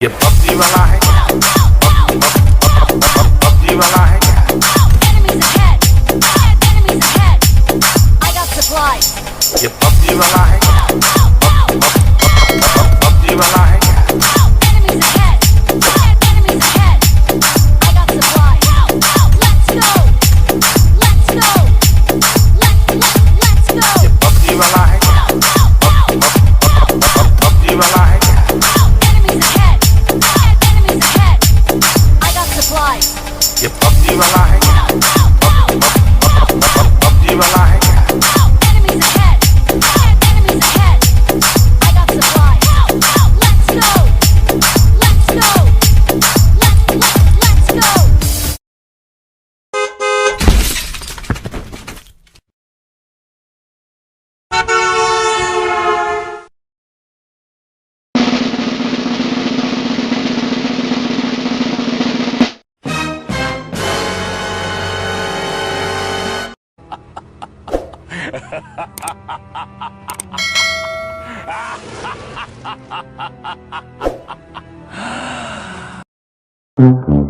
ये पबजी वाला है क्या? पबजी वाला है क्या? Enemies ahead! Enemies ahead! I got supplies! ये पबजी वाला है क्या? पबजी वाला है क्या? Enemies ahead! Enemies ahead! I got supplies! Let's go! Let's go! Let's go! ये पबजी वाला है क्या? पबजी वाला है क्या? Enemies ahead! Enemies ahead! I got supplies! ये पबजी वाला है क्या? पबजी वाला है क्या? Enemies ahead! Enemies ahead! I got supplies! Let's go! Let's go! Let's go! Mm-hmm.